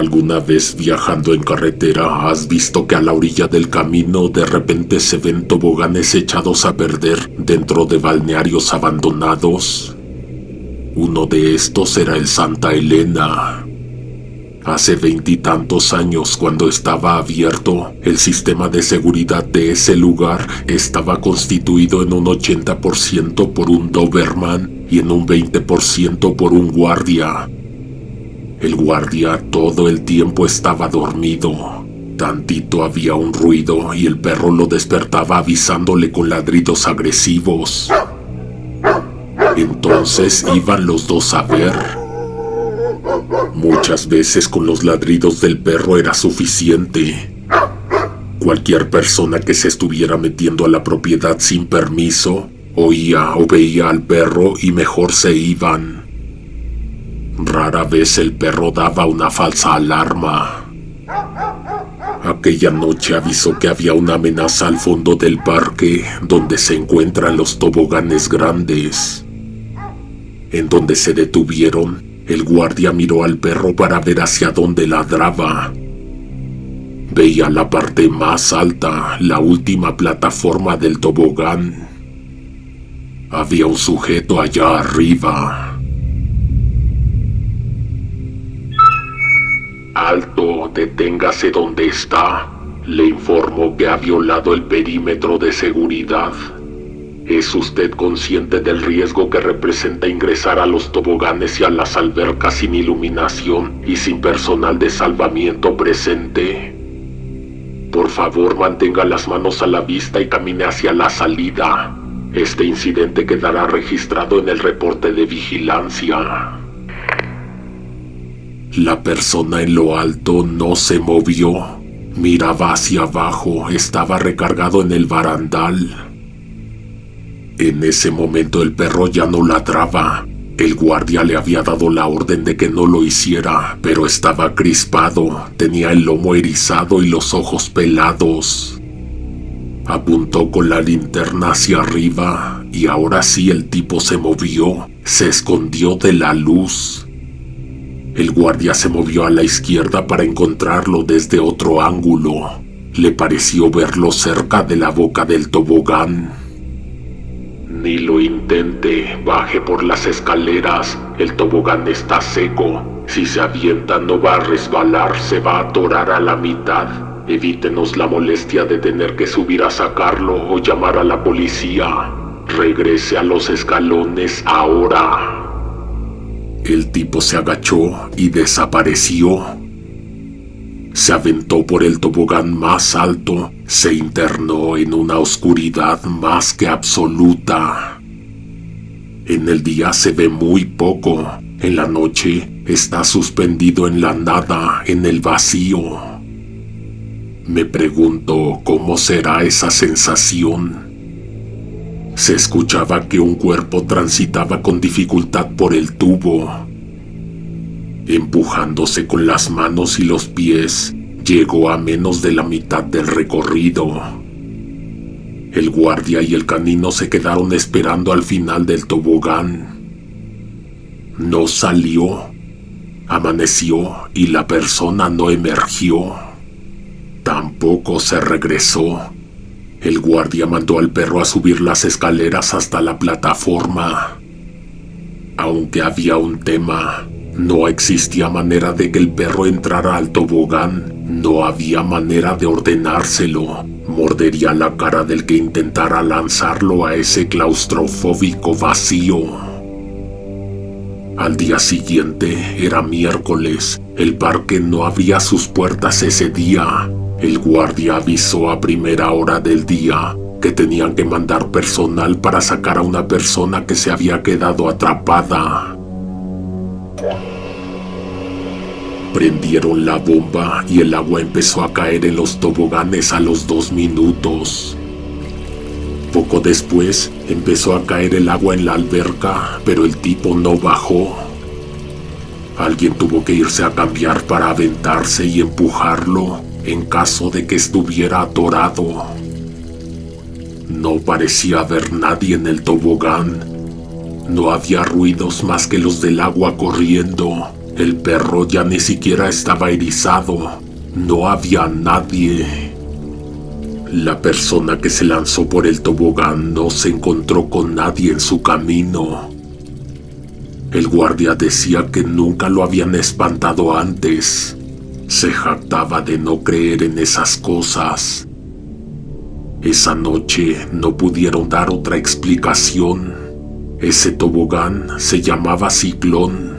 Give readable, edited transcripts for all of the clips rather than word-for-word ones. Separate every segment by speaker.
Speaker 1: ¿Alguna vez viajando en carretera has visto que a la orilla del camino de repente se ven toboganes echados a perder dentro de balnearios abandonados? Uno de estos era el Santa Elena. Hace 20 y tantos años, cuando estaba abierto, el sistema de seguridad de ese lugar estaba constituido en un 80% por un Doberman y en un 20% por un guardia. El guardia todo el tiempo estaba dormido. Tantito había un ruido y el perro lo despertaba avisándole con ladridos agresivos. Entonces iban los dos a ver. Muchas veces con los ladridos del perro era suficiente. Cualquier persona que se estuviera metiendo a la propiedad sin permiso oía o veía al perro y mejor se iban. Rara vez el perro daba una falsa alarma. Aquella noche avisó que había una amenaza al fondo del parque donde se encuentran los toboganes grandes. En donde se detuvieron, el guardia miró al perro para ver hacia dónde ladraba. Veía la parte más alta, la última plataforma del tobogán. Había un sujeto allá arriba. «Alto, deténgase donde está. Le informo que ha violado el perímetro de seguridad. ¿Es usted consciente del riesgo que representa ingresar a los toboganes y a las albercas sin iluminación y sin personal de salvamiento presente? Por favor, mantenga las manos a la vista y camine hacia la salida. Este incidente quedará registrado en el reporte de vigilancia». La persona en lo alto no se movió. Miraba hacia abajo, estaba recargado en el barandal. En ese momento el perro ya no ladraba. El guardia le había dado la orden de que no lo hiciera, pero estaba crispado, tenía el lomo erizado y los ojos pelados. Apuntó con la linterna hacia arriba y ahora sí el tipo se movió, se escondió de la luz. El guardia se movió a la izquierda para encontrarlo desde otro ángulo. Le pareció verlo cerca de la boca del tobogán. «Ni lo intente, baje por las escaleras. El tobogán está seco. Si se avienta no va a resbalar, se va a atorar a la mitad. Evítenos la molestia de tener que subir a sacarlo o llamar a la policía. Regrese a los escalones ahora». El tipo se agachó y desapareció. Se aventó por el tobogán más alto, se internó en una oscuridad más que absoluta. En el día se ve muy poco, en la noche está suspendido en la nada, en el vacío. Me pregunto cómo será esa sensación. Se escuchaba que un cuerpo transitaba con dificultad por el tubo. Empujándose con las manos y los pies, llegó a menos de la mitad del recorrido. El guardia y el canino se quedaron esperando al final del tobogán. No salió. Amaneció y la persona no emergió. Tampoco se regresó. El guardia mandó al perro a subir las escaleras hasta la plataforma. Aunque había un tema, no existía manera de que el perro entrara al tobogán. No había manera de ordenárselo. Mordería la cara del que intentara lanzarlo a ese claustrofóbico vacío. Al día siguiente, era miércoles. El parque no abría sus puertas ese día. El guardia avisó a primera hora del día que tenían que mandar personal para sacar a una persona que se había quedado atrapada. Prendieron la bomba y el agua empezó a caer en los toboganes a los 2 minutos. Poco después empezó a caer el agua en la alberca, pero el tipo no bajó. Alguien tuvo que irse a cambiar para aventarse y empujarlo en caso de que estuviera atorado. No parecía haber nadie en el tobogán. No había ruidos más que los del agua corriendo. El perro ya ni siquiera estaba erizado. No había nadie. La persona que se lanzó por el tobogán no se encontró con nadie en su camino. El guardia decía que nunca lo habían espantado antes. Se jactaba de no creer en esas cosas. Esa noche no pudieron dar otra explicación. Ese tobogán se llamaba Ciclón.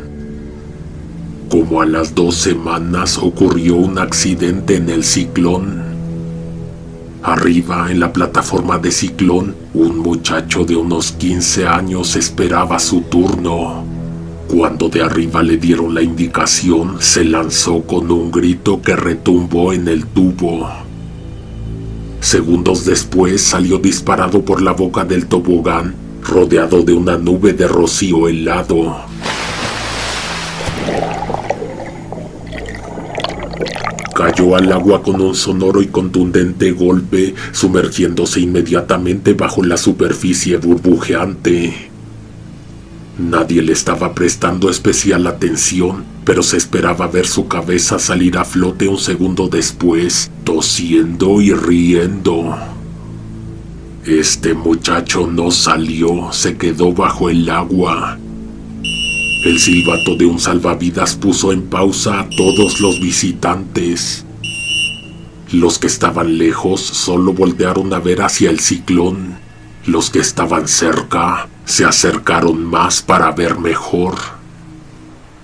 Speaker 1: Como a las 2 semanas ocurrió un accidente en el Ciclón. Arriba, en la plataforma de Ciclón, un muchacho de unos 15 años esperaba su turno. Cuando de arriba le dieron la indicación, se lanzó con un grito que retumbó en el tubo. Segundos después salió disparado por la boca del tobogán, rodeado de una nube de rocío helado. Cayó al agua con un sonoro y contundente golpe, sumergiéndose inmediatamente bajo la superficie burbujeante. Nadie le estaba prestando especial atención, pero se esperaba ver su cabeza salir a flote un segundo después, tosiendo y riendo. Este muchacho no salió, se quedó bajo el agua. El silbato de un salvavidas puso en pausa a todos los visitantes. Los que estaban lejos solo voltearon a ver hacia el Ciclón. Los que estaban cerca se acercaron más para ver mejor.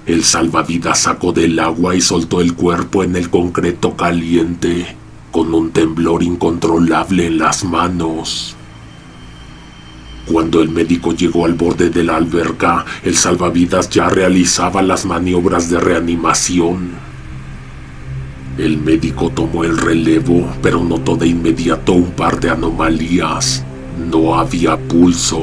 Speaker 1: El salvavidas sacó del agua y soltó el cuerpo en el concreto caliente, con un temblor incontrolable en las manos. Cuando el médico llegó al borde de la alberca, el salvavidas ya realizaba las maniobras de reanimación. El médico tomó el relevo, pero notó de inmediato un par de anomalías. No había pulso.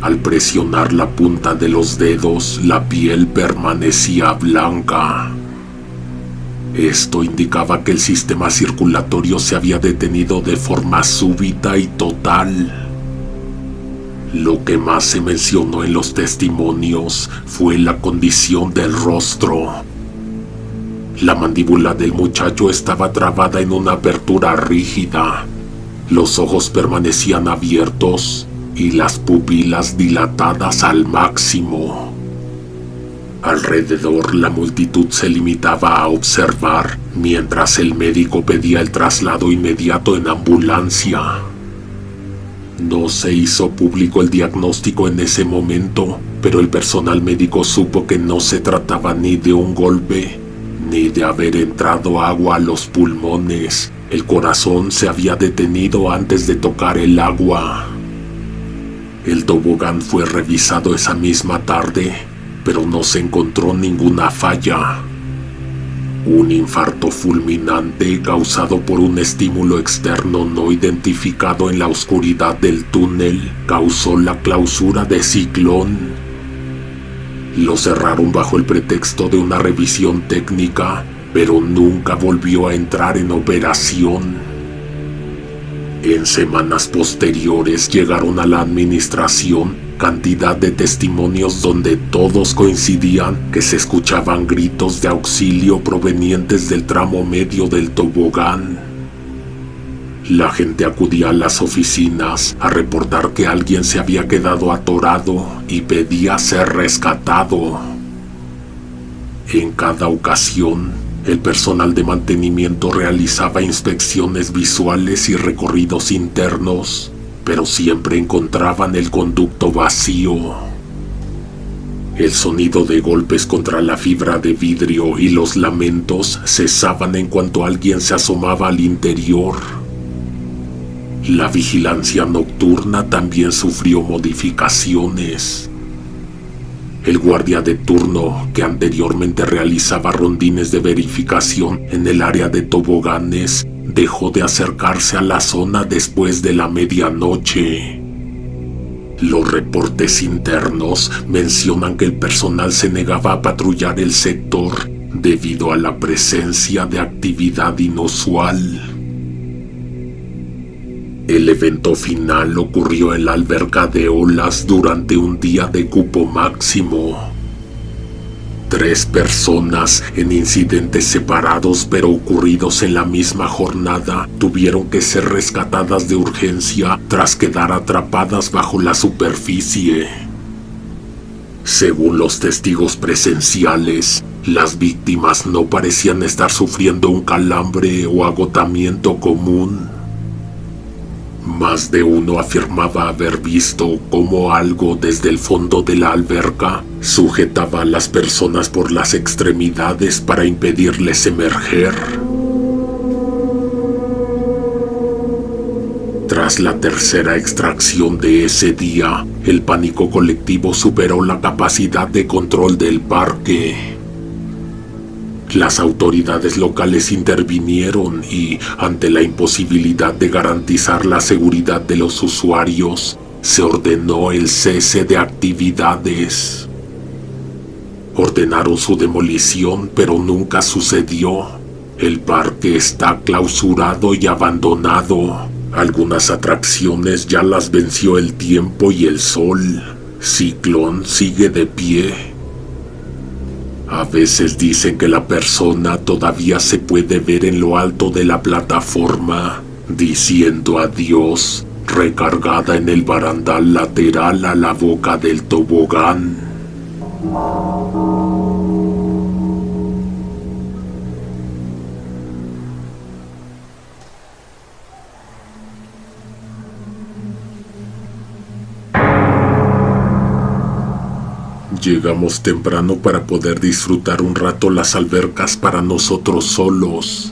Speaker 1: Al presionar la punta de los dedos, la piel permanecía blanca. Esto indicaba que el sistema circulatorio se había detenido de forma súbita y total. Lo que más se mencionó en los testimonios fue la condición del rostro. La mandíbula del muchacho estaba trabada en una apertura rígida. Los ojos permanecían abiertos y las pupilas dilatadas al máximo. Alrededor, la multitud se limitaba a observar mientras el médico pedía el traslado inmediato en ambulancia. No se hizo público el diagnóstico en ese momento, pero el personal médico supo que no se trataba ni de un golpe, ni de haber entrado agua a los pulmones. El corazón se había detenido antes de tocar el agua. El tobogán fue revisado esa misma tarde, pero no se encontró ninguna falla. Un infarto fulminante causado por un estímulo externo no identificado en la oscuridad del túnel causó la clausura de Ciclón. Lo cerraron bajo el pretexto de una revisión técnica, pero nunca volvió a entrar en operación. En semanas posteriores llegaron a la administración cantidad de testimonios donde todos coincidían que se escuchaban gritos de auxilio provenientes del tramo medio del tobogán. La gente acudía a las oficinas a reportar que alguien se había quedado atorado y pedía ser rescatado. En cada ocasión, el personal de mantenimiento realizaba inspecciones visuales y recorridos internos, pero siempre encontraban el conducto vacío. El sonido de golpes contra la fibra de vidrio y los lamentos cesaban en cuanto alguien se asomaba al interior. La vigilancia nocturna también sufrió modificaciones. El guardia de turno, que anteriormente realizaba rondines de verificación en el área de toboganes, dejó de acercarse a la zona después de la medianoche. Los reportes internos mencionan que el personal se negaba a patrullar el sector debido a la presencia de actividad inusual. El evento final ocurrió en la alberca de olas durante un día de cupo máximo. 3 personas en incidentes separados pero ocurridos en la misma jornada tuvieron que ser rescatadas de urgencia tras quedar atrapadas bajo la superficie. Según los testigos presenciales, las víctimas no parecían estar sufriendo un calambre o agotamiento común. Más de uno afirmaba haber visto cómo algo desde el fondo de la alberca sujetaba a las personas por las extremidades para impedirles emerger. Tras la tercera extracción de ese día, el pánico colectivo superó la capacidad de control del parque. Las autoridades locales intervinieron y, ante la imposibilidad de garantizar la seguridad de los usuarios, se ordenó el cese de actividades. Ordenaron su demolición, pero nunca sucedió. El parque está clausurado y abandonado. Algunas atracciones ya las venció el tiempo y el sol. Ciclón sigue de pie. A veces dicen que la persona todavía se puede ver en lo alto de la plataforma, diciendo adiós, recargada en el barandal lateral a la boca del tobogán. Llegamos temprano para poder disfrutar un rato las albercas para nosotros solos.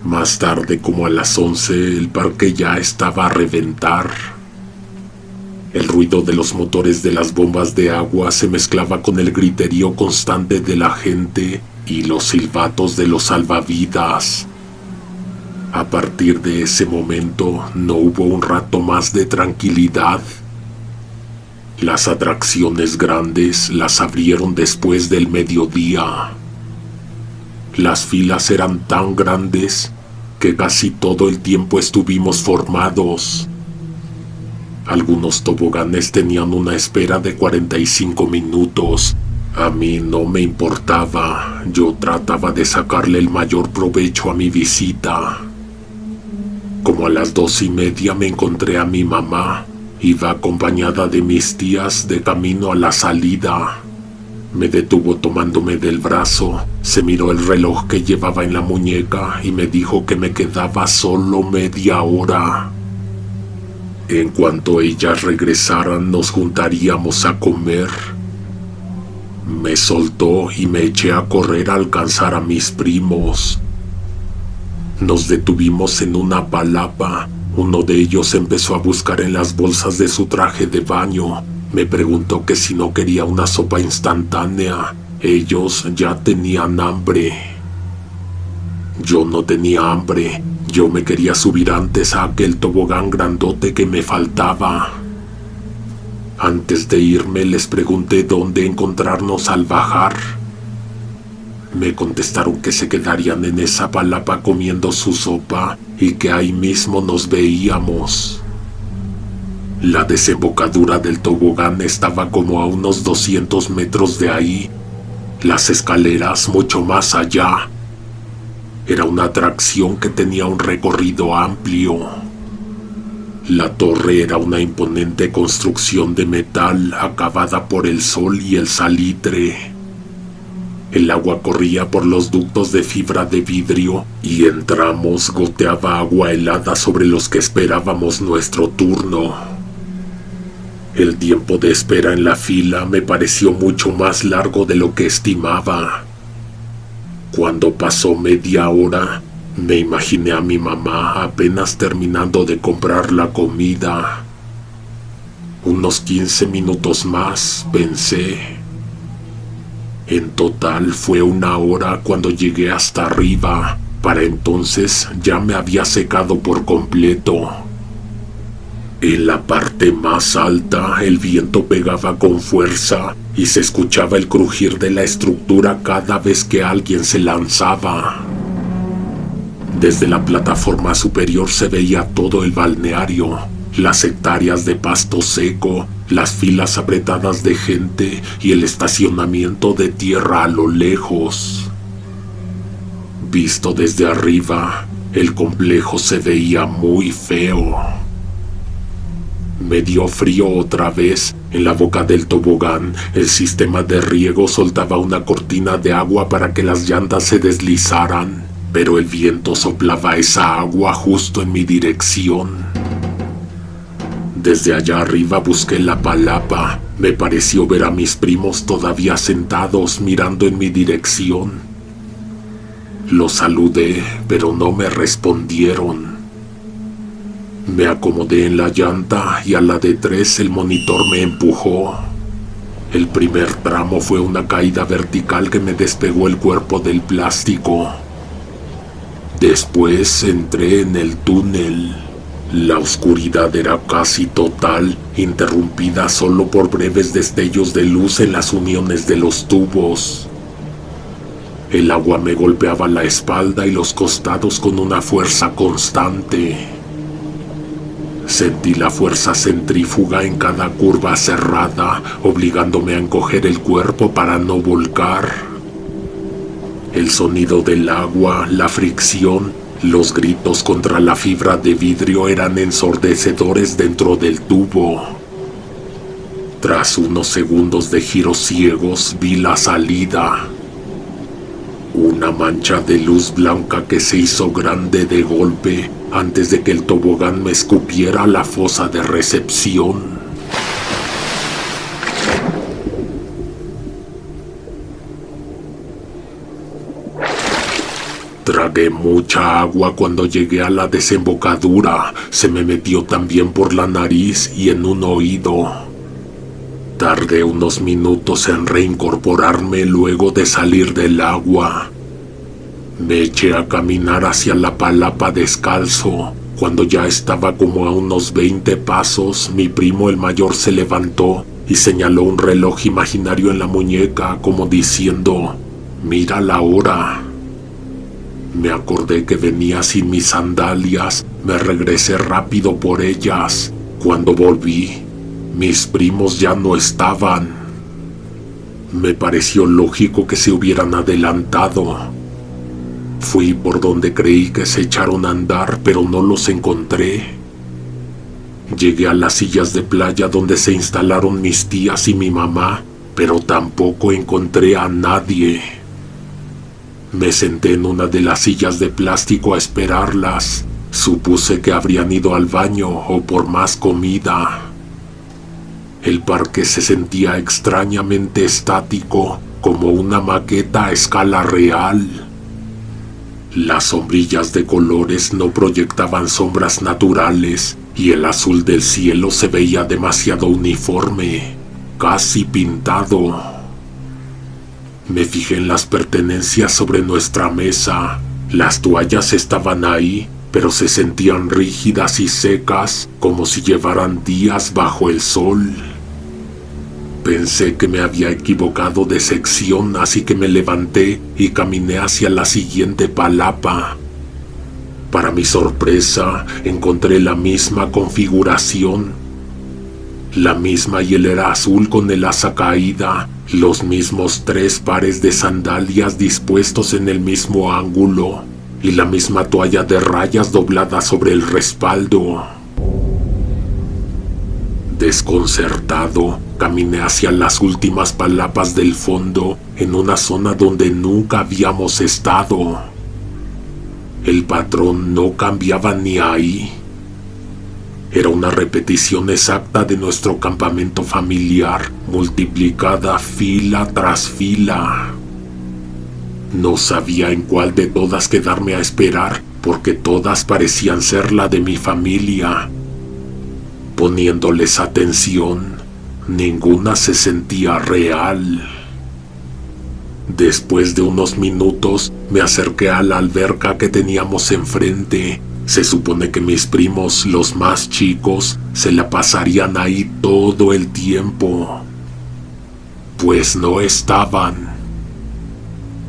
Speaker 1: Más tarde, como a las 11, el parque ya estaba a reventar. El ruido de los motores de las bombas de agua se mezclaba con el griterío constante de la gente y los silbatos de los salvavidas. A partir de ese momento, no hubo un rato más de tranquilidad. Las atracciones grandes las abrieron después del mediodía. Las filas eran tan grandes que casi todo el tiempo estuvimos formados. Algunos toboganes tenían una espera de 45 minutos. A mí no me importaba, yo trataba de sacarle el mayor provecho a mi visita. Como a las 2:30 me encontré a mi mamá. Iba acompañada de mis tías de camino a la salida. Me detuvo tomándome del brazo, se miró el reloj que llevaba en la muñeca y me dijo que me quedaba solo media hora. En cuanto ellas regresaran, nos juntaríamos a comer. Me soltó y me eché a correr a alcanzar a mis primos. Nos detuvimos en una palapa. Uno de ellos empezó a buscar en las bolsas de su traje de baño. Me preguntó que si no quería una sopa instantánea. Ellos ya tenían hambre. Yo no tenía hambre. Yo me quería subir antes a aquel tobogán grandote que me faltaba. Antes de irme les pregunté dónde encontrarnos al bajar. Me contestaron que se quedarían en esa palapa comiendo su sopa y que ahí mismo nos veíamos. La desembocadura del tobogán estaba como a unos 200 metros de ahí, las escaleras mucho más allá. Era una atracción que tenía un recorrido amplio. La torre era una imponente construcción de metal acabada por el sol y el salitre. El agua corría por los ductos de fibra de vidrio y en tramos goteaba agua helada sobre los que esperábamos nuestro turno. El tiempo de espera en la fila me pareció mucho más largo de lo que estimaba. Cuando pasó media hora, me imaginé a mi mamá apenas terminando de comprar la comida. Unos 15 minutos más, pensé. En total fue 1 hora cuando llegué hasta arriba. Para entonces ya me había secado por completo. En la parte más alta el viento pegaba con fuerza y se escuchaba el crujir de la estructura cada vez que alguien se lanzaba. Desde la plataforma superior se veía todo el balneario, las hectáreas de pasto seco las filas apretadas de gente y el estacionamiento de tierra a lo lejos. Visto desde arriba, el complejo se veía muy feo. Me dio frío otra vez. En la boca del tobogán, el sistema de riego soltaba una cortina de agua para que las llantas se deslizaran, pero el viento soplaba esa agua justo en mi dirección. Desde allá arriba busqué la palapa. Me pareció ver a mis primos todavía sentados mirando en mi dirección. Los saludé, pero no me respondieron. Me acomodé en la llanta y a la de 3 el monitor me empujó. El primer tramo fue una caída vertical que me despegó el cuerpo del plástico. Después entré en el túnel. La oscuridad era casi total, interrumpida solo por breves destellos de luz en las uniones de los tubos. El agua me golpeaba la espalda y los costados con una fuerza constante. Sentí la fuerza centrífuga en cada curva cerrada, obligándome a encoger el cuerpo para no volcar. El sonido del agua, la fricción, los gritos contra la fibra de vidrio eran ensordecedores dentro del tubo. Tras unos segundos de giros ciegos, vi la salida. Una mancha de luz blanca que se hizo grande de golpe antes de que el tobogán me escupiera a la fosa de recepción. Tragué mucha agua cuando llegué a la desembocadura. Se me metió también por la nariz y en un oído. Tardé unos minutos en reincorporarme luego de salir del agua. Me eché a caminar hacia la palapa descalzo. Cuando ya estaba como a unos 20 pasos, mi primo el mayor se levantó y señaló un reloj imaginario en la muñeca como diciendo: «Mira la hora». Me acordé que venía sin mis sandalias. Me regresé rápido por ellas. Cuando volví, mis primos ya no estaban. Me pareció lógico que se hubieran adelantado. Fui por donde creí que se echaron a andar, pero no los encontré. Llegué a las sillas de playa donde se instalaron mis tías y mi mamá, pero tampoco encontré a nadie. Me senté en una de las sillas de plástico a esperarlas. Supuse que habrían ido al baño o por más comida. El parque se sentía extrañamente estático, como una maqueta a escala real. Las sombrillas de colores no proyectaban sombras naturales y el azul del cielo se veía demasiado uniforme, casi pintado. Me fijé en las pertenencias sobre nuestra mesa. Las toallas estaban ahí, pero se sentían rígidas y secas, como si llevaran días bajo el sol. Pensé que me había equivocado de sección, así que me levanté y caminé hacia la siguiente palapa. Para mi sorpresa, encontré la misma configuración. La misma hielera azul con el asa caída, los mismos 3 pares de sandalias dispuestos en el mismo ángulo y la misma toalla de rayas doblada sobre el respaldo. Desconcertado, caminé hacia las últimas palapas del fondo, en una zona donde nunca habíamos estado. El patrón no cambiaba ni ahí. Era una repetición exacta de nuestro campamento familiar, multiplicada fila tras fila. No sabía en cuál de todas quedarme a esperar, porque todas parecían ser la de mi familia. Poniéndoles atención, ninguna se sentía real. Después de unos minutos, me acerqué a la alberca que teníamos enfrente. Se supone que mis primos, los más chicos, se la pasarían ahí todo el tiempo. Pues no estaban.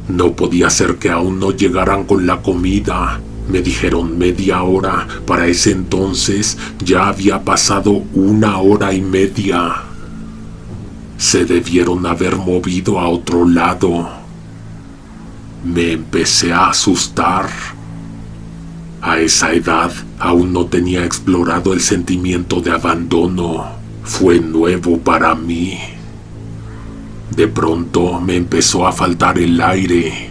Speaker 1: No podía ser que aún no llegaran con la comida. Me dijeron media hora. Para ese entonces ya había pasado 1 hora y media. Se debieron haber movido a otro lado. Me empecé a asustar. A esa edad aún no tenía explorado el sentimiento de abandono. Fue nuevo para mí. De pronto me empezó a faltar el aire.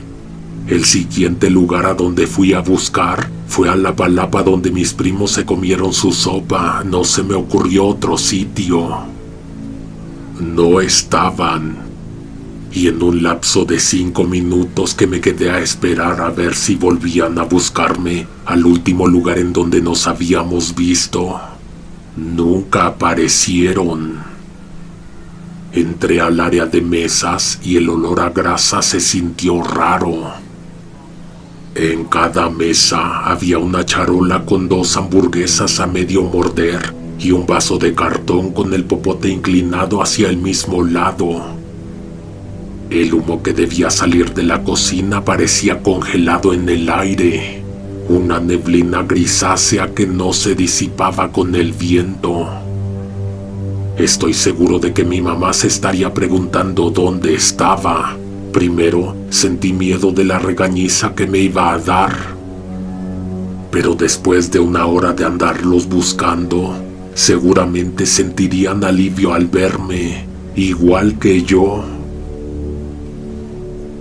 Speaker 1: El siguiente lugar a donde fui a buscar fue a la palapa donde mis primos se comieron su sopa. No se me ocurrió otro sitio. No estaban. Y en un lapso de 5 minutos que me quedé a esperar a ver si volvían a buscarme al último lugar en donde nos habíamos visto, nunca aparecieron. Entré al área de mesas y el olor a grasa se sintió raro. En cada mesa había una charola con 2 hamburguesas a medio morder y un vaso de cartón con el popote inclinado hacia el mismo lado. El humo que debía salir de la cocina parecía congelado en el aire, una neblina grisácea que no se disipaba con el viento. Estoy seguro de que mi mamá se estaría preguntando dónde estaba. Primero sentí miedo de la regañiza que me iba a dar, pero después de 1 hora de andarlos buscando, seguramente sentirían alivio al verme, igual que yo.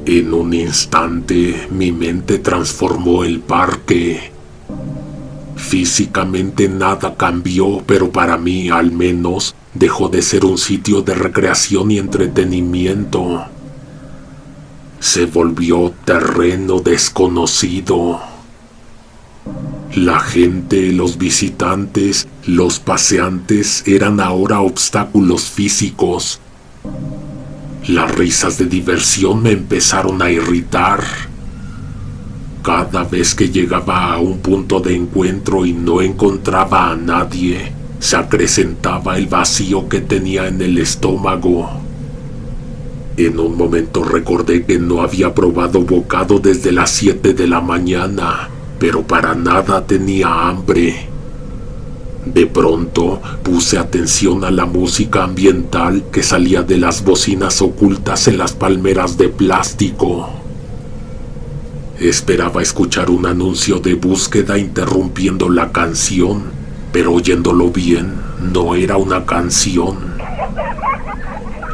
Speaker 1: En un instante mi mente transformó el parque. Físicamente nada cambió, pero para mí al menos dejó de ser un sitio de recreación y entretenimiento. Se volvió terreno desconocido. La gente, los visitantes, los paseantes eran ahora obstáculos físicos. Las risas de diversión me empezaron a irritar. Cada vez que llegaba a un punto de encuentro y no encontraba a nadie, se acrecentaba el vacío que tenía en el estómago. En un momento recordé que no había probado bocado desde las 7 de la mañana, pero para nada tenía hambre. De pronto puse atención a la música ambiental que salía de las bocinas ocultas en las palmeras de plástico. Esperaba escuchar un anuncio de búsqueda interrumpiendo la canción, pero oyéndolo bien, no era una canción.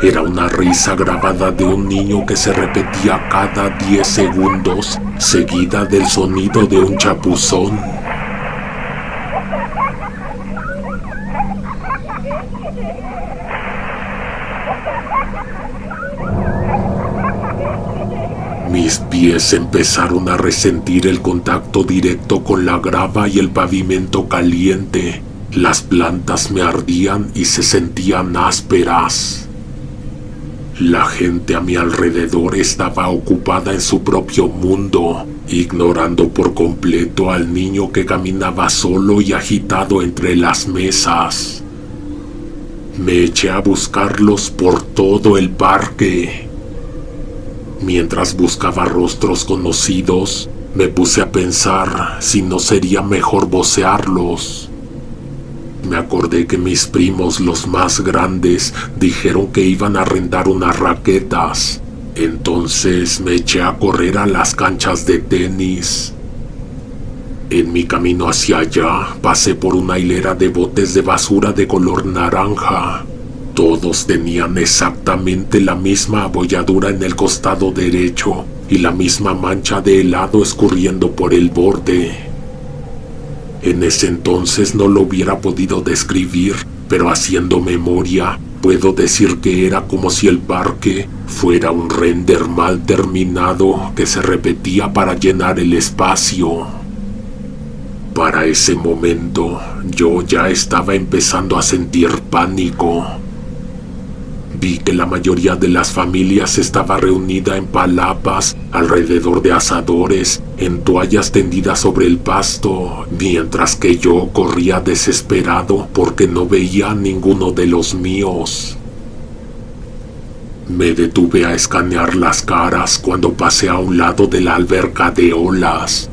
Speaker 1: Era una risa grabada de un niño que se repetía cada 10 segundos, seguida del sonido de un chapuzón. Mis pies empezaron a resentir el contacto directo con la grava y el pavimento caliente. Las plantas me ardían y se sentían ásperas. La gente a mi alrededor estaba ocupada en su propio mundo, ignorando por completo al niño que caminaba solo y agitado entre las mesas. Me eché a buscarlos por todo el parque. Mientras buscaba rostros conocidos, me puse a pensar si no sería mejor vocearlos. Me acordé que mis primos, los más grandes, dijeron que iban a arrendar unas raquetas. Entonces me eché a correr a las canchas de tenis. En mi camino hacia allá, pasé por una hilera de botes de basura de color naranja. Todos tenían exactamente la misma abolladura en el costado derecho y la misma mancha de helado escurriendo por el borde. En ese entonces no lo hubiera podido describir, pero haciendo memoria, puedo decir que era como si el parque fuera un render mal terminado que se repetía para llenar el espacio. Para ese momento, yo ya estaba empezando a sentir pánico. Vi que la mayoría de las familias estaba reunida en palapas, alrededor de asadores, en toallas tendidas sobre el pasto, mientras que yo corría desesperado porque no veía a ninguno de los míos. Me detuve a escanear las caras cuando pasé a un lado de la alberca de olas.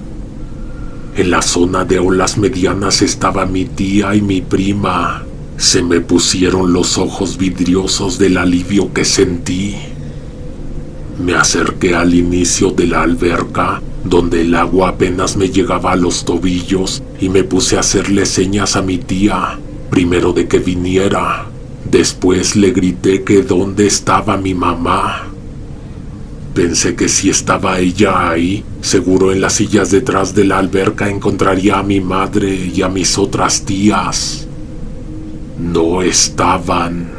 Speaker 1: En la zona de olas medianas estaba mi tía y mi prima. Se me pusieron los ojos vidriosos del alivio que sentí. Me acerqué al inicio de la alberca, donde el agua apenas me llegaba a los tobillos, y me puse a hacerle señas a mi tía, primero de que viniera. Después le grité que dónde estaba mi mamá. Pensé que si estaba ella ahí, seguro en las sillas detrás de la alberca encontraría a mi madre y a mis otras tías. No estaban.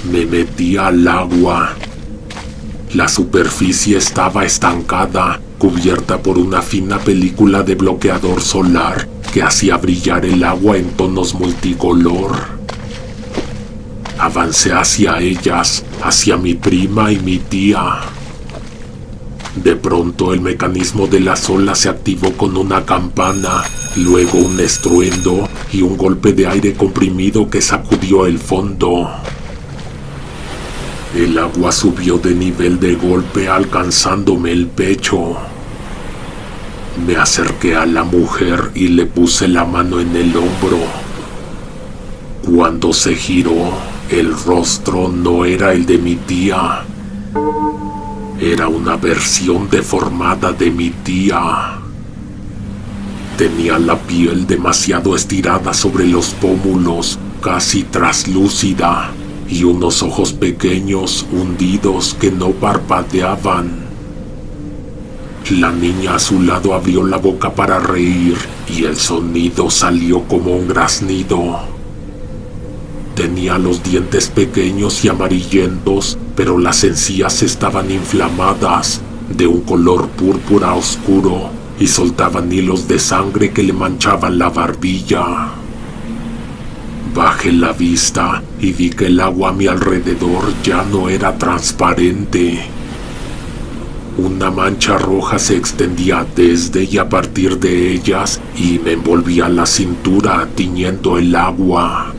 Speaker 1: Me metí al agua. La superficie estaba estancada, cubierta por una fina película de bloqueador solar que hacía brillar el agua en tonos multicolor. Avancé hacia ellas, hacia mi prima y mi tía. De pronto el mecanismo de las olas se activó con una campana, luego un estruendo y un golpe de aire comprimido que sacudió el fondo. El agua subió de nivel de golpe alcanzándome el pecho. Me acerqué a la mujer y le puse la mano en el hombro. Cuando se giró, el rostro no era el de mi tía. Era una versión deformada de mi tía. Tenía la piel demasiado estirada sobre los pómulos, casi traslúcida, y unos ojos pequeños, hundidos, que no parpadeaban. La niña a su lado abrió la boca para reír, y el sonido salió como un graznido. Tenía los dientes pequeños y amarillentos, pero las encías estaban inflamadas, de un color púrpura oscuro, y soltaban hilos de sangre que le manchaban la barbilla. Bajé la vista y vi que el agua a mi alrededor ya no era transparente. Una mancha roja se extendía desde y a partir de ellas y me envolvía la cintura tiñendo el agua.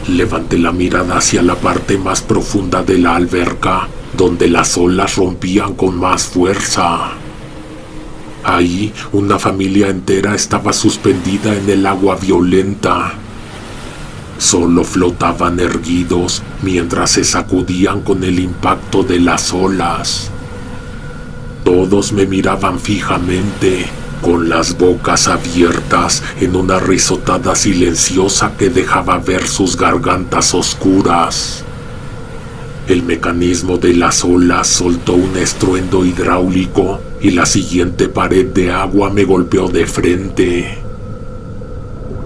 Speaker 1: Levanté la mirada hacia la parte más profunda de la alberca, donde las olas rompían con más fuerza. Ahí, una familia entera estaba suspendida en el agua violenta. Solo flotaban erguidos mientras se sacudían con el impacto de las olas. Todos me miraban fijamente, con las bocas abiertas en una risotada silenciosa que dejaba ver sus gargantas oscuras. El mecanismo de las olas soltó un estruendo hidráulico y la siguiente pared de agua me golpeó de frente.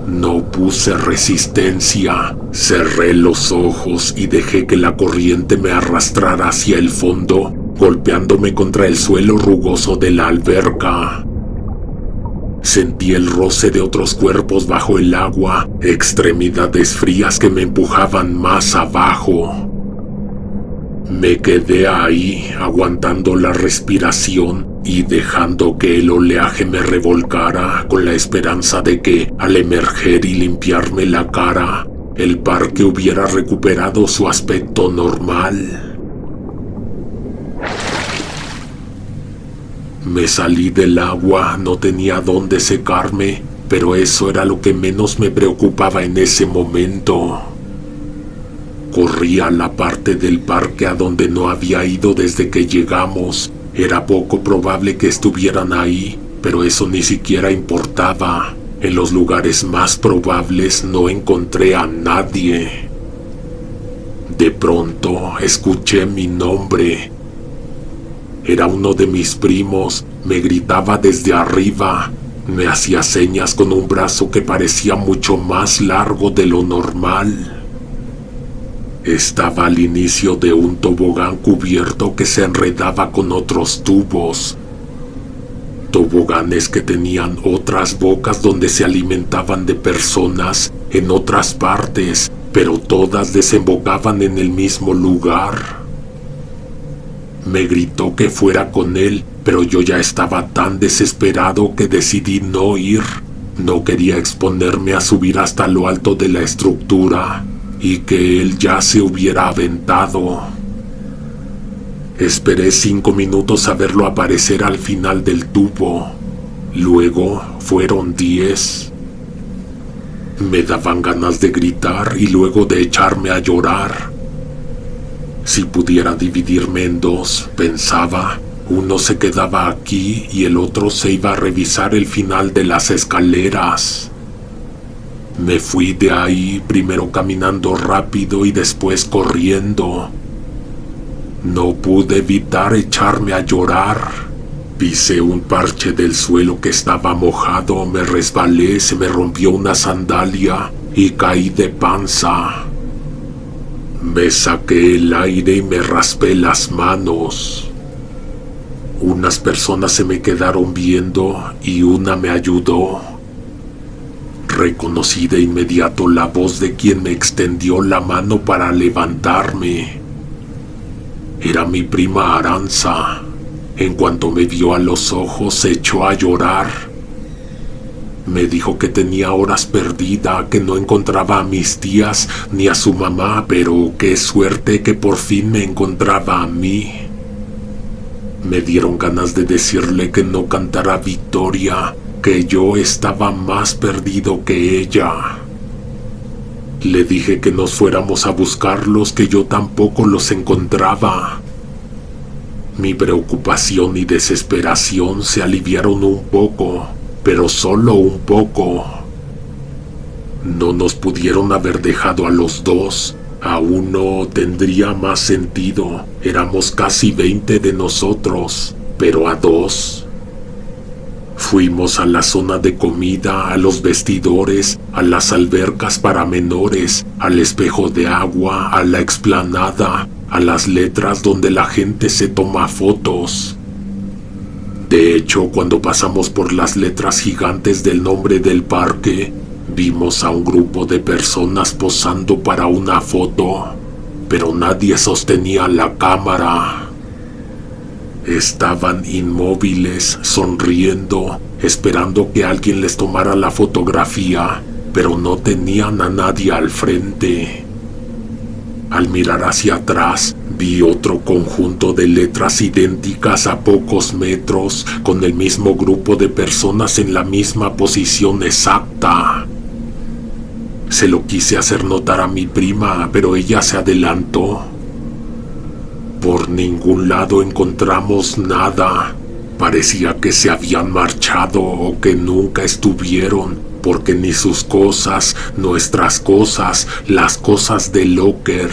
Speaker 1: No puse resistencia, cerré los ojos y dejé que la corriente me arrastrara hacia el fondo, golpeándome contra el suelo rugoso de la alberca. Sentí el roce de otros cuerpos bajo el agua, extremidades frías que me empujaban más abajo. Me quedé ahí, aguantando la respiración y dejando que el oleaje me revolcara, con la esperanza de que, al emerger y limpiarme la cara, el parque hubiera recuperado su aspecto normal. Me salí del agua, no tenía dónde secarme, pero eso era lo que menos me preocupaba en ese momento. Corrí a la parte del parque a donde no había ido desde que llegamos. Era poco probable que estuvieran ahí, pero eso ni siquiera importaba. En los lugares más probables no encontré a nadie. De pronto escuché mi nombre. Era uno de mis primos, me gritaba desde arriba. Me hacía señas con un brazo que parecía mucho más largo de lo normal. Estaba al inicio de un tobogán cubierto que se enredaba con otros tubos. Toboganes que tenían otras bocas donde se alimentaban de personas en otras partes, pero todas desembocaban en el mismo lugar. Me gritó que fuera con él, pero yo ya estaba tan desesperado que decidí no ir. No quería exponerme a subir hasta lo alto de la estructura y que él ya se hubiera aventado. Esperé 5 minutos a verlo aparecer al final del tubo. Luego fueron 10. Me daban ganas de gritar y luego de echarme a llorar. Si pudiera dividirme en dos, pensaba, uno se quedaba aquí y el otro se iba a revisar el final de las escaleras. Me fui de ahí, primero caminando rápido y después corriendo. No pude evitar echarme a llorar. Pisé un parche del suelo que estaba mojado, me resbalé, se me rompió una sandalia y caí de panza. Me saqué el aire y me raspé las manos. Unas personas se me quedaron viendo y una me ayudó. Reconocí de inmediato la voz de quien me extendió la mano para levantarme. Era mi prima Aranza. En cuanto me vio a los ojos, se echó a llorar. Me dijo que tenía horas perdida, que no encontraba a mis tías ni a su mamá, pero qué suerte que por fin me encontraba a mí. Me dieron ganas de decirle que no cantara victoria, que yo estaba más perdido que ella. Le dije que nos fuéramos a buscarlos, que yo tampoco los encontraba. Mi preocupación y desesperación se aliviaron un poco, pero solo un poco. No nos pudieron haber dejado a los dos. A uno tendría más sentido. Éramos casi 20 de nosotros, pero a dos. Fuimos a la zona de comida, a los vestidores, a las albercas para menores, al espejo de agua, a la explanada, a las letras donde la gente se toma fotos. De hecho, cuando pasamos por las letras gigantes del nombre del parque, vimos a un grupo de personas posando para una foto, pero nadie sostenía la cámara. Estaban inmóviles, sonriendo, esperando que alguien les tomara la fotografía, pero no tenían a nadie al frente. Al mirar hacia atrás, vi otro conjunto de letras idénticas a pocos metros, con el mismo grupo de personas en la misma posición exacta. Se lo quise hacer notar a mi prima, pero ella se adelantó. Por ningún lado encontramos nada. Parecía que se habían marchado o que nunca estuvieron, porque ni sus cosas, nuestras cosas, las cosas del locker.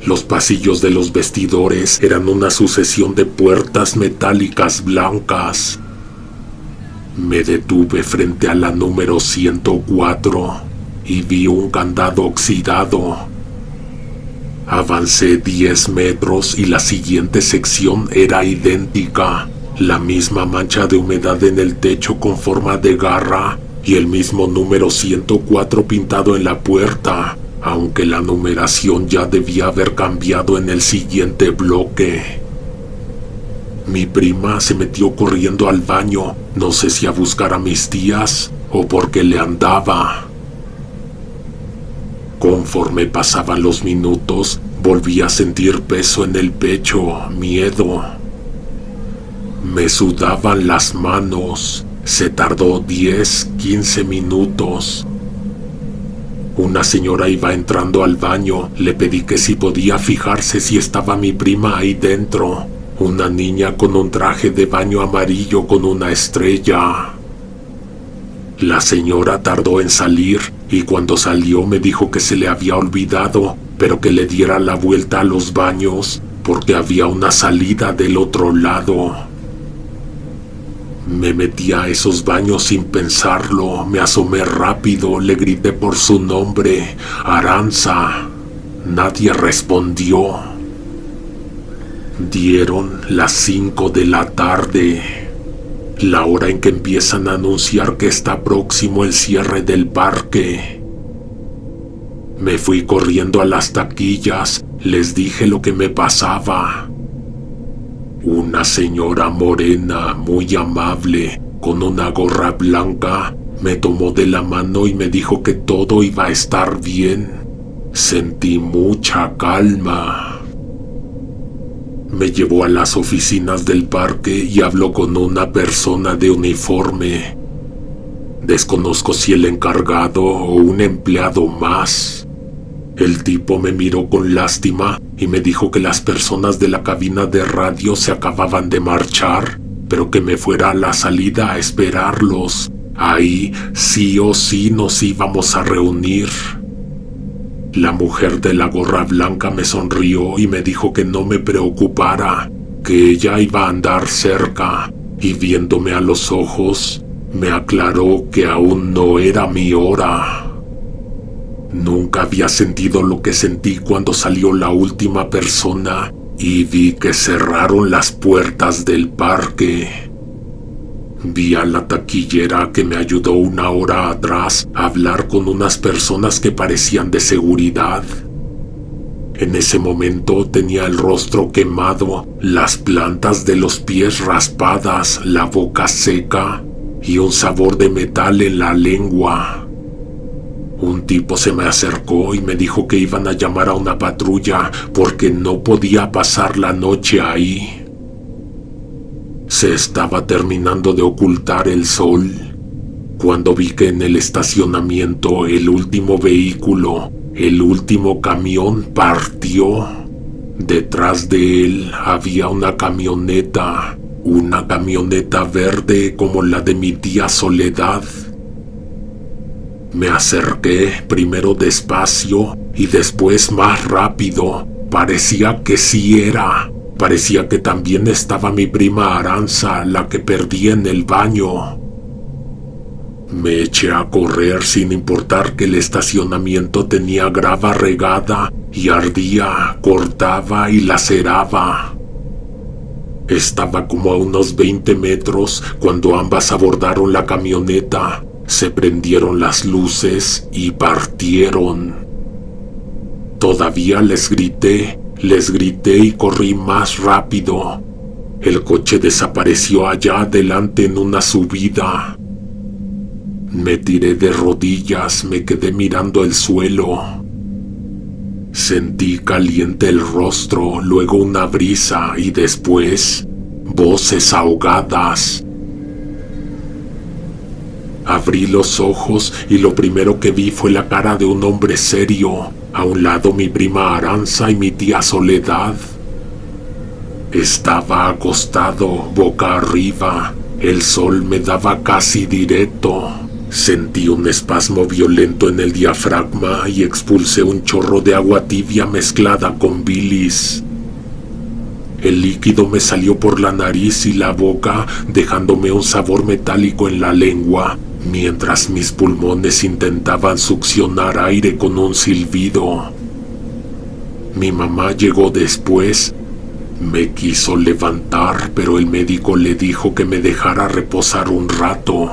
Speaker 1: Los pasillos de los vestidores eran una sucesión de puertas metálicas blancas. Me detuve frente a la número 104 y vi un candado oxidado. Avancé 10 metros y la siguiente sección era idéntica. La misma mancha de humedad en el techo con forma de garra y el mismo número 104 pintado en la puerta, aunque la numeración ya debía haber cambiado en el siguiente bloque. Mi prima se metió corriendo al baño, no sé si a buscar a mis tías o porque le andaba. Conforme pasaban los minutos, volví a sentir peso en el pecho, miedo. Me sudaban las manos. Se tardó 10-15 minutos. Una señora iba entrando al baño. Le pedí que si podía fijarse si estaba mi prima ahí dentro. Una niña con un traje de baño amarillo con una estrella. La señora tardó en salir y cuando salió me dijo que se le había olvidado, pero que le diera la vuelta a los baños porque había una salida del otro lado. Me metí a esos baños sin pensarlo, me asomé rápido, le grité por su nombre, Aranza. Nadie respondió. Dieron las 5 de la tarde, la hora en que empiezan a anunciar que está próximo el cierre del parque. Me fui corriendo a las taquillas, les dije lo que me pasaba. Una señora morena, muy amable, con una gorra blanca, me tomó de la mano y me dijo que todo iba a estar bien. Sentí mucha calma. Me llevó a las oficinas del parque y habló con una persona de uniforme. Desconozco si el encargado o un empleado más. El tipo me miró con lástima y me dijo que las personas de la cabina de radio se acababan de marchar, pero que me fuera a la salida a esperarlos. Ahí sí o sí nos íbamos a reunir. La mujer de la gorra blanca me sonrió y me dijo que no me preocupara, que ella iba a andar cerca, y viéndome a los ojos, me aclaró que aún no era mi hora. Nunca había sentido lo que sentí cuando salió la última persona y vi que cerraron las puertas del parque. Vi a la taquillera que me ayudó una hora atrás a hablar con unas personas que parecían de seguridad. En ese momento tenía el rostro quemado, las plantas de los pies raspadas, la boca seca y un sabor de metal en la lengua. Un tipo se me acercó y me dijo que iban a llamar a una patrulla porque no podía pasar la noche ahí. Se estaba terminando de ocultar el sol cuando vi que en el estacionamiento el último vehículo, el último camión partió. Detrás de él había una camioneta verde como la de mi tía Soledad. Me acerqué primero despacio y después más rápido. Parecía que sí era. Parecía que también estaba mi prima Aranza, la que perdí en el baño. Me eché a correr sin importar que el estacionamiento tenía grava regada y ardía, cortaba y laceraba. Estaba como a unos 20 metros cuando ambas abordaron la camioneta, se prendieron las luces y partieron. Todavía les grité y corrí más rápido. El coche desapareció allá adelante en una subida. Me tiré de rodillas, me quedé mirando el suelo. Sentí caliente el rostro, luego una brisa y después voces ahogadas. Abrí los ojos y lo primero que vi fue la cara de un hombre serio. A un lado mi prima Aranza y mi tía Soledad. Estaba acostado, boca arriba. El sol me daba casi directo. Sentí un espasmo violento en el diafragma y expulsé un chorro de agua tibia mezclada con bilis. El líquido me salió por la nariz y la boca, dejándome un sabor metálico en la lengua, mientras mis pulmones intentaban succionar aire con un silbido. Mi mamá llegó después. Me quiso levantar, pero el médico le dijo que me dejara reposar un rato.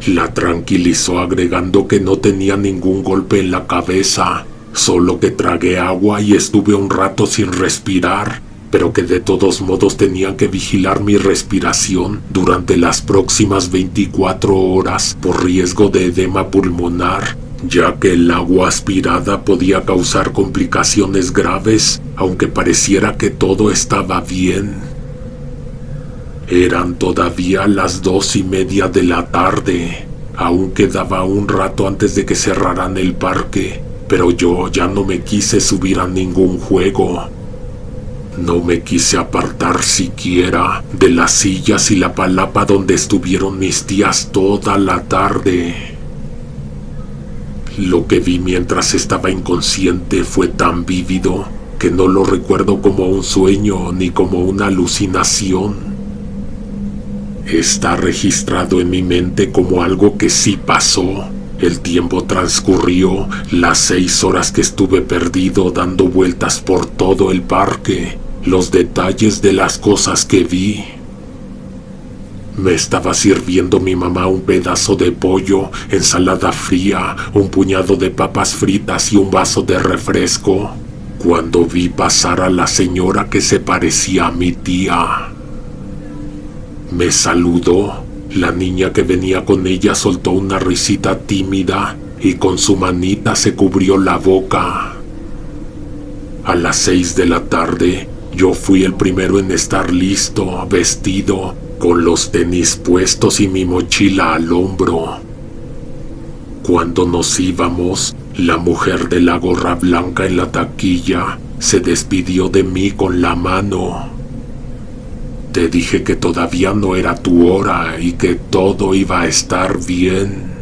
Speaker 1: La tranquilizó agregando que no tenía ningún golpe en la cabeza, solo que tragué agua y estuve un rato sin respirar, pero que de todos modos tenían que vigilar mi respiración durante las próximas 24 horas por riesgo de edema pulmonar, ya que el agua aspirada podía causar complicaciones graves, aunque pareciera que todo estaba bien. Eran todavía las 2:30 de la tarde. Aún quedaba un rato antes de que cerraran el parque, pero yo ya no me quise subir a ningún juego. No me quise apartar siquiera de las sillas y la palapa donde estuvieron mis tías toda la tarde. Lo que vi mientras estaba inconsciente fue tan vívido que no lo recuerdo como un sueño ni como una alucinación. Está registrado en mi mente como algo que sí pasó. El tiempo transcurrió, las 6 horas que estuve perdido dando vueltas por todo el parque, los detalles de las cosas que vi. Me estaba sirviendo mi mamá un pedazo de pollo, ensalada fría, un puñado de papas fritas y un vaso de refresco, cuando vi pasar a la señora que se parecía a mi tía. Me saludó. La niña que venía con ella soltó una risita tímida y con su manita se cubrió la boca. A las 6 de la tarde Yo fui el primero en estar listo, vestido, con los tenis puestos y mi mochila al hombro. Cuando nos íbamos, la mujer de la gorra blanca en la taquilla se despidió de mí con la mano. Te dije que todavía no era tu hora y que todo iba a estar bien.